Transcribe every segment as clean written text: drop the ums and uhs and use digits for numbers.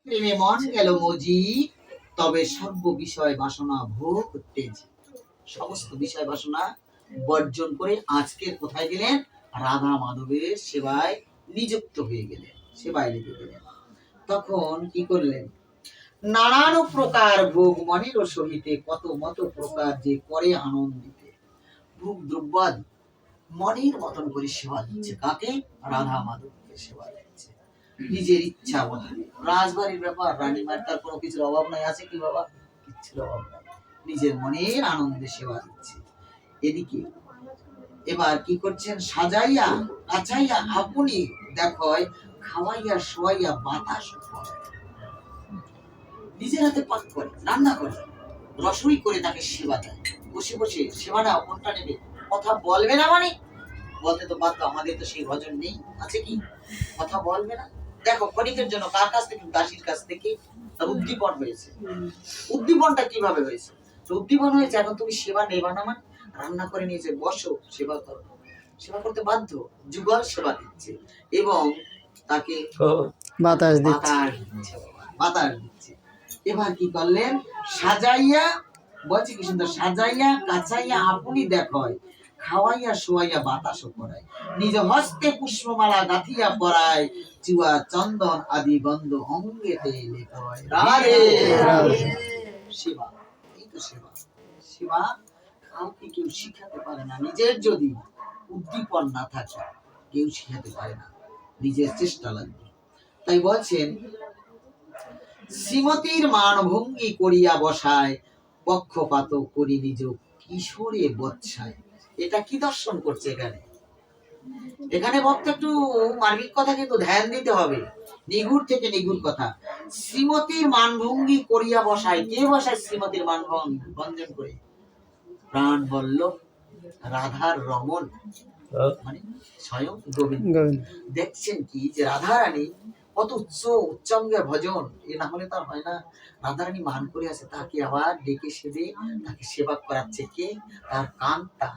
প্রেমে মন গেল মজি, তবে সর্ব বিষয় বাসনা ভোগ তেজি। সমস্ত বিষয় বাসনা বর্জন করে আজকের কোথায় গেলেন? রাধা মাধবের সেবায় নিযুক্ত হয়ে গেলেন, সেবায় লেগে গেলেন। তখন কি করলেন? নানান প্রকার ভোগ মনের সহিতে কত মত প্রকার যে করে আনন্দিতে। ভোগ দ্রব্যাদি মনের মতন করে সেবা দিচ্ছে। কাকে? রাধা মাধবকে সেবা দিচ্ছে নিজের ইচ্ছা মতো। রাজবাড়ির ব্যাপার, রানীমার তার কোনো কিছুর অভাব নাই, আছে কি বাবা? কিচ্ছুর অভাব নাই, নিজের মনের আনন্দে সেবা দিচ্ছে। এদিকে এবার কি করছেন? সাজাইয়া কাচাইয়া আপনি দেখয়, খাওয়াইয়া শোয়াইয়া বাতাস করে, নিজের হাতে পাক করে, রান্না করে, রসই করে তাকে সেবা দেয়। বসে বসে সেবাটা কোনটা নেবে? কথা বলবে না মানে? বলতে তো বাধ্য, আমাদের তো সেই ভজন নেই, আছে কি? কথা বলবে না। দেখো ক্ষণিকের জন্য কার কাছ থেকে? দাসীর কাছ থেকে তার উদ্দীপন হয়েছে। উদ্দীপনটা কিভাবে হয়েছে? তো উদ্দীপন হয়েছে, এখন তুমি সেবা নেবা না মানে? রান্না করে নিয়েছে, বসো সেবা করো। সেবা করতে বাধ্য, যুগল সেবা দিচ্ছে এবং তাকে বাতাস দিচ্ছে, বাতাস দিচ্ছে। এবার কি করলেন? সাজাইয়া, বলছে কি সুন্দর, সাজাইয়া কাচাইয়া আপনি দেখয়, খাওয়াইয়া শোয়াইয়া বাতাসও করায়, নিজ হস্তে পুষ্পমালা গাঁথিয়া পরায়, চুয়া চন্দন আদি গন্ধ অঙ্গেতে লেখায়। রাধে সেবা, এই তো সেবা। সেবা কাউকে কেউ শিখাতে পারে না, নিজের যদি উদ্দীপন না থাকে কেউ শিখাতে পারে না, নিজের চেষ্টা লাগবে। তাই বলছেন, শ্রীমতীর মান ভঙ্গি করিয়া বসায়, পক্ষপাত করি নিজ কিশোরে বৎসায়। এটা কি দর্শন করছে এখানে? এখানে ভক্ত একটু মার্মিক কথা কিন্তু ধ্যান দিতে হবে, নিগুড় থেকে নিগুড় কথা। শ্রীমতীর মান ভঙ্গি করিয়া বসায়, কে বসায় শ্রীমতীর মান ভঞ্জন করে? প্রাণ বল্লভ রাধার রমন, মানে স্বয়ং গোবিন্দ। দেখছেন কি যে রাধারানী কত উচ্চঙ্গে ভজন, এ না হলে তার হয় না। রাধারানী মান করে আছে, তাকে আবার ডেকে সেবে তাকে সেবা করাচ্ছে কে? তার কান্তা,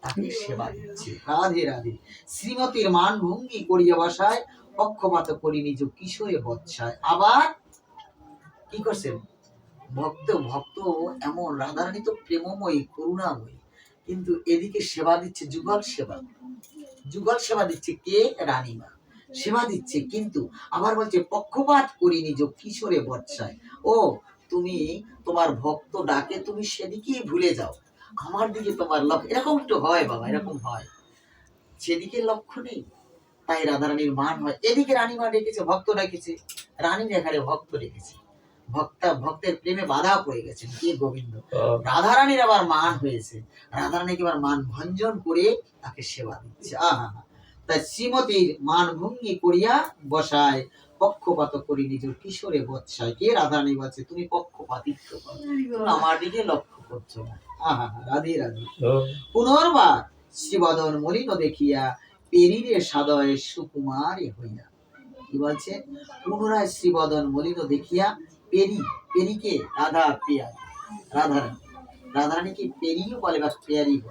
তাকে সেবা দিচ্ছে। রাধে রাধে। শ্রীমতীর মান ভঙ্গি করিয়া বসায়, পক্ষপাত করি নিজ কিশোরে বৎসায়। আবার কি করছেন? ভক্ত ভক্ত এমন, রাধারানী তো প্রেমময়ী করুণাময়ী, কিন্তু এদিকে সেবা দিচ্ছে যুগল সেবা। যুগল সেবা দিচ্ছে কে? রানীমা সেবা দিচ্ছে, কিন্তু আবার বলছে পক্ষপাত করি নিজ কিশোরে বৎসায়। ও তুমি তোমার ভক্ত ডাকে, তুমি সেদিকেই ভুলে যাও, আমার দিকে তোমার লক্ষ্য। এরকম একটু হয় বাবা, এরকম হয়, সেদিকে লক্ষ্য নেই, তাই রাধারানীর মান হয়। এদিকে রানীমা ডেকেছে, ভক্ত ডেকেছে, রানী এখানে ভক্ত ডেকেছে, ভক্তের প্রেমে বাধা পড়ে গেছে কে? গোবিন্দ। রাধারানীর আবার মান হয়েছে, রাধারানীকে আবার মান ভঞ্জন করে তাকে সেবা দিচ্ছে। আহা, তাই শ্রীমতীর মান ভঙ্গি করিয়া বসায়, পক্ষপাত করি নিজ কিশোরে বৎসায়। কে? রাধারানী বলছে তুমি পক্ষপাতিত্ব করো, তুমি আমার দিকে লক্ষ্য করছো না। আহা, রাধে রাধে। পুনর্বার শ্রীবদন মলিন দেখিয়া, পেরিরে সাদয় সুকুমারে হইয়া। কি বলছে? পুনরায় শ্রীবদন মলিন দেখিয়া, পেরি, পেরিকে রাধা পেয়ারি, রাধারানী, রাধারানীকে পেরিও বলে বা পেয়ারি বলে।